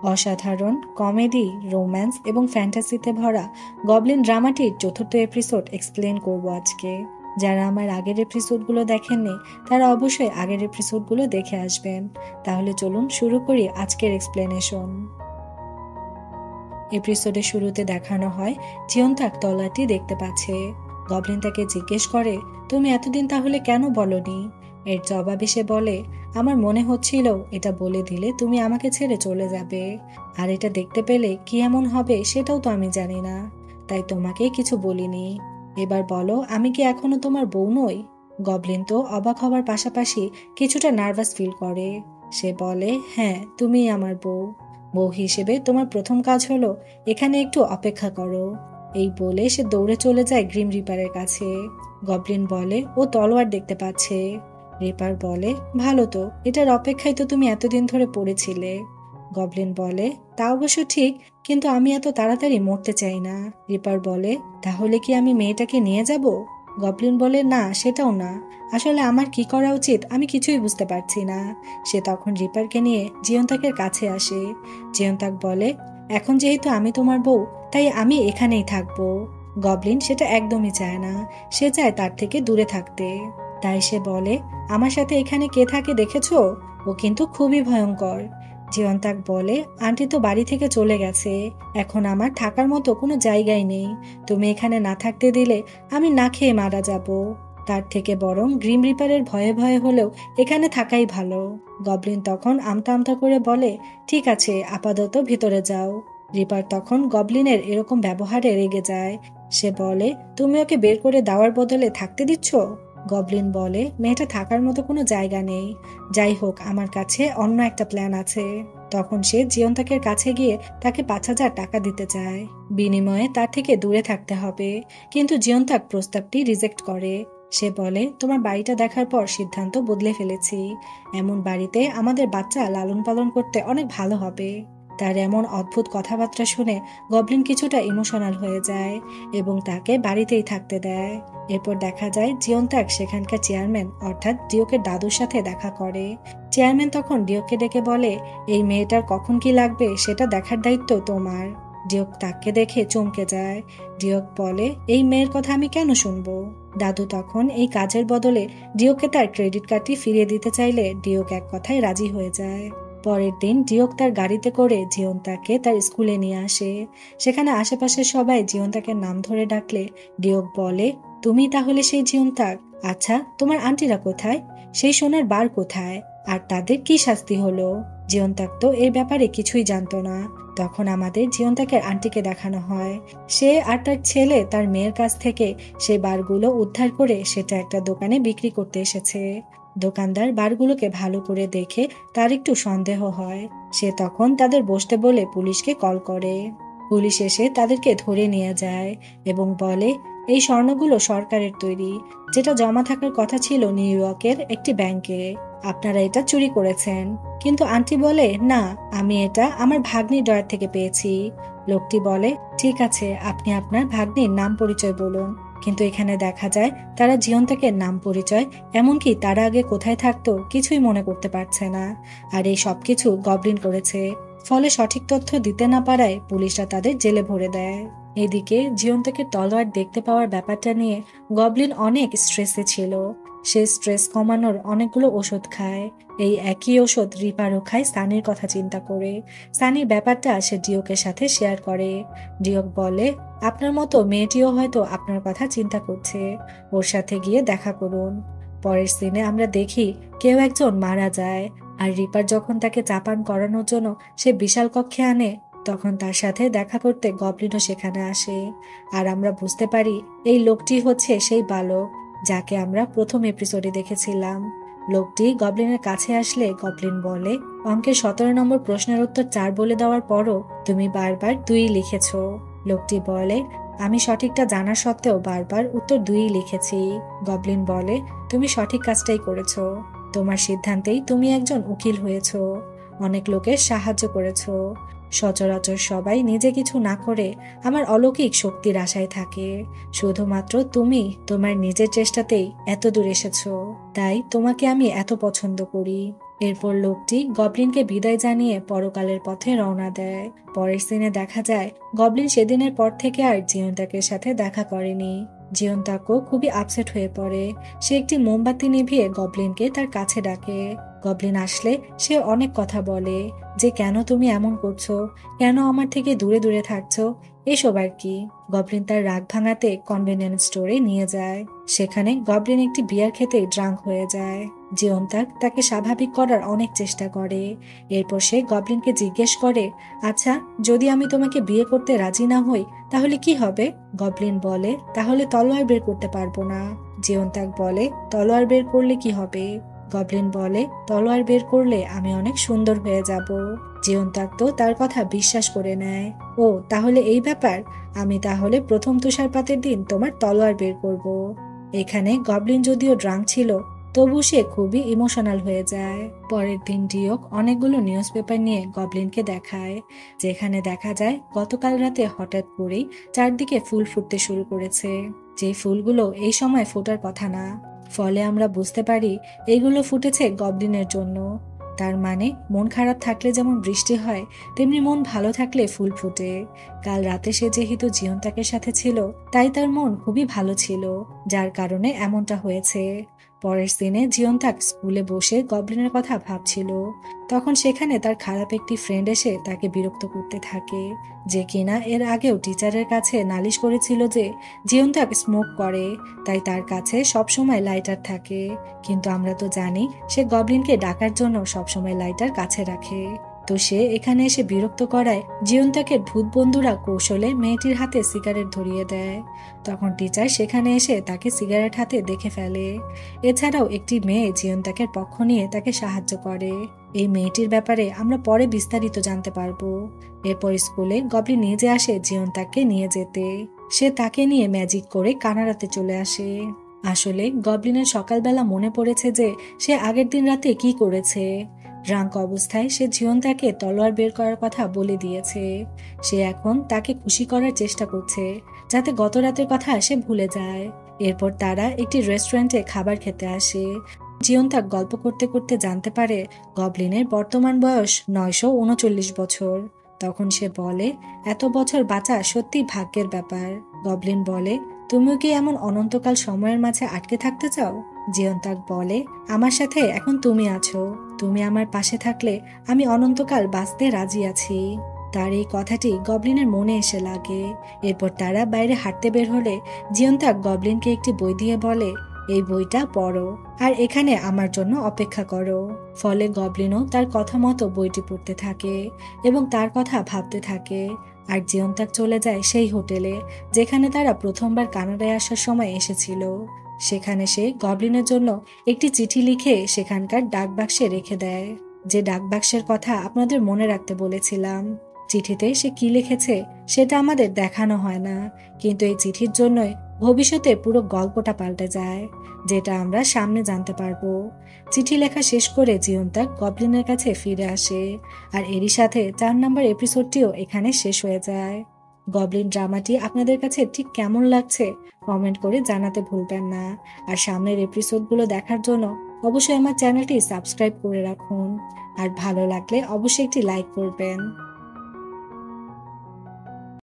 অসাধারণ comedy, romance এবং ফ্যান্টাসিতে ভরা গবলিন ড্রামাটির চতুর্থ এপিসোড এক্সপ্লেন করব আজকে। যারা আমার আগের এপিসোডগুলো দেখেননি তারা অবশ্যই আগের এপিসোডগুলো দেখে আসবেন। তাহলে চলুন শুরু করি আজকের এক্সপ্লেনেশন। এপিসোডের শুরুতে দেখানো হয় জিয়ন্তাক তলোয়ারটি দেখতে পাচ্ছে। গবলিন তাকে জিজ্ঞেস করে, তুমি এতদিন তাহলে কেন বলনি? এর জবাবে সে বলে, আমার মনে হচ্ছিল এটা বলে দিলে তুমি আমাকে ছেড়ে চলে যাবে, আর এটা দেখতে পেলে কি এমন হবে সেটাও তো আমি জানি না, তাই তোমাকে কিছু বলিনি। এবার বলো, আমি কি এখনো তোমার বউ নই? গবলিন তো অবাক হবার পাশাপাশি কিছুটা নার্ভাস ফিল করে। সে বলে, হ্যাঁ, তুমিই আমার বউ। বউ হিসেবে তোমার প্রথম কাজ হলো এখানে একটু অপেক্ষা করো। এই বলে সে দৌড়ে চলে যায় গ্রিম রিপারের কাছে। গবলিন বলে, ও তলোয়ার দেখতে পাচ্ছে। রিপার বলে, ভালো তো, এটার অপেক্ষায় তো তুমি এতদিন ধরে পড়েছিলে। গবলিন বলে, তা অবশ্য ঠিক, কিন্তু আমি এত তাড়াতাড়ি মরতে চাই না। রিপার বলে, তাহলে কি আমি মেয়েটাকে নিয়ে যাব? গবলিন বলে, না, সেটাও না। আসলে আমার কি করা উচিত আমি কিছুই বুঝতে পারছি না। সে তখন রিপারকে নিয়ে জিয়ন্তাকের কাছে আসে। জিয়ন্তাক বলে, এখন যেহেতু আমি তোমার বউ, তাই আমি এখানেই থাকবো। গবলিন সেটা একদমই চায় না। সে চায় তার থেকে দূরে থাকতে। তাই সে বলে, আমার সাথে এখানে কে থাকে দেখেছো? ও কিন্তু খুবই ভয়ঙ্কর। জিয়ন্তাক বলে, আন্টি তো বাড়ি থেকে চলে গেছে, এখন আমার থাকার মতো কোনো জায়গায় নেই। তুমি এখানে না থাকতে দিলে আমি না খেয়ে মারা যাব। তার থেকে বরং গ্রিম রিপারের ভয়ে ভয়ে হলেও এখানে থাকাই ভালো। গবলিন তখন আমতা আমতা করে বলে, ঠিক আছে, আপাতত ভিতরে যাও। রিপার তখন গবলিনের এরকম ব্যবহারে রেগে যায়। সে বলে, তুমি ওকে বের করে দেওয়ার বদলে থাকতে দিচ্ছ? গবলিন বলে, মেয়েটা থাকার মতো কোনো জায়গা নেই। যাই হোক, আমার কাছে অন্য একটা প্ল্যান আছে। তখন সে জিয়ন্তাকের কাছে গিয়ে তাকে 5,000 টাকা দিতে চায়। বিনিময়ে তার থেকে দূরে থাকতে হবে। কিন্তু জিয়ন্তাক প্রস্তাবটি রিজেক্ট করে। সে বলে, তোমার বাড়িটা দেখার পর সিদ্ধান্ত বদলে ফেলেছি। এমন বাড়িতে আমাদের বাচ্চা লালন পালন করতে অনেক ভালো হবে। তার এমন অদ্ভুত কথাবার্তা শুনে গবলিন কিছুটা ইমোশনাল হয়ে যায় এবং তাকে বাড়িতেই থাকতে দেয়। এরপর দেখা যায় জিয়ন্তাক সেখানকার চেয়ারম্যান অর্থাৎ ডিওকের দাদুর সাথে দেখা করে। চেয়ারম্যান তখন ডিওককে ডেকে বলে, এই মেয়েটার কখন কি লাগবে সেটা দেখার দায়িত্ব তোমার। ডিওক তাকে দেখে চমকে যায়। ডিওক বলে, এই মেয়ের কথা আমি কেন শুনবো? দাদু তখন এই কাজের বদলে ডিওককে তার ক্রেডিট কার্ডটি ফিরিয়ে দিতে চাইলে ডিওক এক কথায় রাজি হয়ে যায়। পরের দিন ডিওক তার গাড়িতে করে জিয়ন্তাকে তার স্কুলে নিয়ে আসে। সেখানে আশেপাশের সবাই জিয়ন্তাকের নাম ধরে ডাকলে ডিওক বলে, তুমি তাহলে সেই জিয়ন্তাক? আচ্ছা, তোমার আন্টিরা কোথায়? সেই সোনার বার কোথায়? আর তাদের কি শাস্তি হলো? জিয়ন্তাক তো এর ব্যাপারে কিছুই জানতো না। তখন আমাদের জিয়ন্তাকের আন্টিকে দেখানো হয়। সে আর তার ছেলে তার মেয়ের কাছ থেকে সেই বারগুলো উদ্ধার করে সেটা একটা দোকানে বিক্রি করতে এসেছে। দোকানদার বারগুলোকে ভালো করে দেখে তার একটু সন্দেহ হয়। সে তখন তাদের বসতে বলে পুলিশকে কল করে। পুলিশ এসে তাদেরকে ধরে নিয়ে যায় এবং বলে, এই স্বর্ণগুলো সরকারের তৈরি, যেটা জমা থাকার কথা ছিল নিউ ইয়র্কের একটি ব্যাংকে। আপনারা এটা চুরি করেছেন। কিন্তু আন্টি বলে, না, আমি এটা আমার ভাগ্নির ড্রয়ার থেকে পেয়েছি। লোকটি বলে, ঠিক আছে, আপনি আপনার ভাগ্নির নাম পরিচয় বলুন। কিন্তু এখানে দেখা যায় তারা জিয়ন্তাকের নাম পরিচয়, এমনকি তারা আগে কোথায় থাকতো কিছুই মনে করতে পারছে না। আর এই সবকিছু গবলিন করেছে। ফলে সঠিক তথ্য দিতে না পারায় পুলিশরা তাদের জেলে ভরে দেয়। এদিকে জিয়ন্তাকের তলোয়ার দেখতে পাওয়ার ব্যাপারটা নিয়ে গবলিন অনেক স্ট্রেসে ছিল। সে স্ট্রেস কমানোর অনেকগুলো ওষুধ খায়। এই একই ওষুধ রিপারও খায় সানির কথা চিন্তা করে। সানির ব্যাপারটা সে ডিওকের সাথে শেয়ার করে। ডিওক বলে, আপনার মতো মেয়েটিও হয়তো আপনার কথা চিন্তা করছে, ওর সাথে গিয়ে দেখা করুন। পরের সিনে আমরা দেখি কেউ একজন মারা যায়, আর রিপার যখন তাকে চাপান করানোর জন্য সে বিশাল কক্ষে আনে, তখন তার সাথে দেখা করতে গবলিনও সেখানে আসে। আর আমরা বুঝতে পারি এই লোকটি হচ্ছে সেই বালক যাকে আমরা প্রথম এপিসোডে দেখেছিলাম। লোকটি গবলিনের কাছে আসলে গবলিন বলে, অঙ্কের 17 নম্বর প্রশ্নের উত্তর 4 বলে দেওয়ার পরও তুমি বারবার 2 লিখেছ। লোকটি বলে, আমি সঠিকটা জানা সত্ত্বেও বারবার উত্তর 2 লিখেছি। গবলিন বলে, তুমি সঠিক কাজটাই করেছ। তোমার সিদ্ধান্তেই তুমি একজন উকিল হয়েছ, অনেক লোকের সাহায্য করেছ। সচরাচর সবাই নিজে কিছু না করে আমার অলৌকিক শক্তির আশায় থাকে। শুধুমাত্র তুমি তোমার নিজের চেষ্টাতেই এত দূর এসেছো, তাই তোমাকে আমি এত পছন্দ করি। এরপর লোকটি গবলিনকে বিদায় জানিয়ে পরকালের পথে রওনা দেয়। পরের সিনে দেখা যায় গবলিন সেদিনের পর থেকে আর জিওনতাকের সাথে দেখা করেনি। জিওনতাকও খুবই আপসেট হয়ে পড়ে। সে একটি মোমবাতি নিভিয়ে গবলিনকে তার কাছে ডাকে। গবলিন আসলে সে অনেক কথা বলে, যে কেন তুমি এমন করছো, কেন আমার থেকে দূরে দূরে থাকছো, এসব আর কি। গবলিন তার রাগ ভাঙাতে কনভেনিয়েন্স স্টোরে নিয়ে যায়। সেখানে গবলিন একটি বিয়ার খেতে ড্রাঙ্ক হয়ে যায়। জিওনতাক তাকে স্বাভাবিক করার অনেক চেষ্টা করে। এরপর সে গবলিনকে জিজ্ঞেস করে, আচ্ছা, যদি আমি তোমাকে বিয়ে করতে রাজি না হই তাহলে কি হবে? গবলিন বলে, তাহলে তলোয়ার বের করতে পারবো না। জিওনতাক বলে, তলোয়ার বের করলে কি হবে? গবলিন বলে, তলোয়ার বের করলে আমি অনেক সুন্দর হয়ে যাব। জিওনতাক তো তার কথা বিশ্বাস করে নেয়। ও, তাহলে এই ব্যাপার, আমি তাহলে প্রথম তুষারপাতের দিন তোমার তলোয়ার বের করব। এখানে গবলিন যদিও ড্রাঙ্ক ছিল, তবু সে খুবই ইমোশনাল হয়ে যায়। পরের দিন ডিওক অনেকগুলো নিউজ পেপার নিয়ে গবলিনকে দেখায়, যেখানে দেখা যায় গতকাল রাতে হঠাৎ করেই চারদিকে ফুল ফুটতে শুরু করেছে, যে ফুলগুলো এই সময় ফোটার কথা না। ফলে আমরা বুঝতে পারি এইগুলো ফুটেছে গবলিনের জন্য। তার মানে মন খারাপ থাকলে যেমন বৃষ্টি হয়, তেমনি মন ভালো থাকলে ফুল ফুটে। কাল রাতে সে যেহেতু জিওনতাকের সাথে ছিল, তাই তার মন খুবই ভালো ছিল, যার কারণে এমনটা হয়েছে। পরের দিনে জিওনতাক স্কুলে বসে গবলিনের কথা ভাবছিল, তখন সেখানে তার খারাপ একটি ফ্রেন্ড এসে তাকে বিরক্ত করতে থাকে, যে কিনা এর আগেও টিচারের কাছে নালিশ করেছিল যে জিওনতাক স্মোক করে, তাই তার কাছে সবসময় লাইটার থাকে। কিন্তু আমরা তো জানি সে গবলিনকে ডাকার জন্য সবসময় লাইটার কাছে রাখে। তো সে এখানে এসে বিরক্ত করায় জিওনতাকের ভূত বন্ধুরা কৌশলে মেয়েটির হাতে সিগারেট ধরিয়ে দেয়। তখন টিচার সেখানে এসে তাকে সিগারেট হাতে দেখে ফেলে। এছাড়াও একটি মেয়ে জিওনতাকের পক্ষ নিয়ে তাকে সাহায্য করে। এই মেয়েটির ব্যাপারে আমরা পরে বিস্তারিত জানতে পারবো। এরপর স্কুলে গবলিন নিজে আসে জিওনতাককে নিয়ে যেতে। সে তাকে নিয়ে ম্যাজিক করে কানাডাতে চলে আসে। আসলে গবলিনের সকালবেলা মনে পড়েছে যে সে আগের দিন রাতে কি করেছে। ড্রাঙ্ক অবস্থায় সে জিওনতাকে তলোয়ার বের করার কথা বলে দিয়েছে। সে এখন তাকে খুশি করার চেষ্টা করছে, যাতে গত রাতের কথা সে ভুলে যায়। এরপর তারা একটি রেস্টুরেন্টে খাবার খেতে আসে। জিওনতাক গল্প করতে করতে জানতে পারে গবলিনের বর্তমান বয়স 939 বছর। তখন সে বলে, এত বছর বাঁচা সত্যি ভাগ্যের ব্যাপার। গবলিন বলে, তুমিও কি এমন অনন্তকাল সময়ের মাঝে আটকে থাকতে চাও? জিওনতাক বলে, আমার সাথে এখন তুমি আছো, তুমি আমার পাশে থাকলে আমি অনন্তকাল বাঁচতে রাজি আছি। তার এই কথাটি গবলিনের মনে এসে লাগে। এরপর তারা বাইরে হাঁটতে বের হলে জিওনতাক গবলিনকে একটি বই দিয়ে বলে, এই বইটা পড়ো আর এখানে আমার জন্য অপেক্ষা করো। ফলে গবলিনও তার কথা মতো বইটি পড়তে থাকে এবং তার কথা ভাবতে থাকে। আর জিওনতাক চলে যায় সেই হোটেলে যেখানে তারা প্রথমবার কানাডায় আসার সময় এসেছিল। সেখানে সে গবলিনের জন্য একটি চিঠি লিখে সেখানকার ডাকবাক্সে রেখে দেয়, যে ডাকবাক্সের কথা আপনাদের মনে রাখতে বলেছিলাম। চিঠিতে সে কি লিখেছে সেটা আমাদের দেখানো হয় না, কিন্তু এই চিঠির জন্যই ভবিষ্যতে পুরো গল্পটা পাল্টে যায়, যেটা আমরা সামনে জানতে পারবো। চিঠি লেখা শেষ করে জিওনতাক গবলিনের কাছে ফিরে আসে, আর এরই সাথে 4 নম্বর এপিসোডটিও এখানে শেষ হয়ে যায়। গবলিন ড্রামাটি আপনাদের কাছে ঠিক কেমন লাগছে কমেন্ট করে জানাতে ভুলবেন না। আর সামনের এপিসোডগুলো দেখার জন্য অবশ্যই আমার চ্যানেলটি সাবস্ক্রাইব করে রাখুন। আর ভালো লাগলে অবশ্যই একটি লাইক করবেন।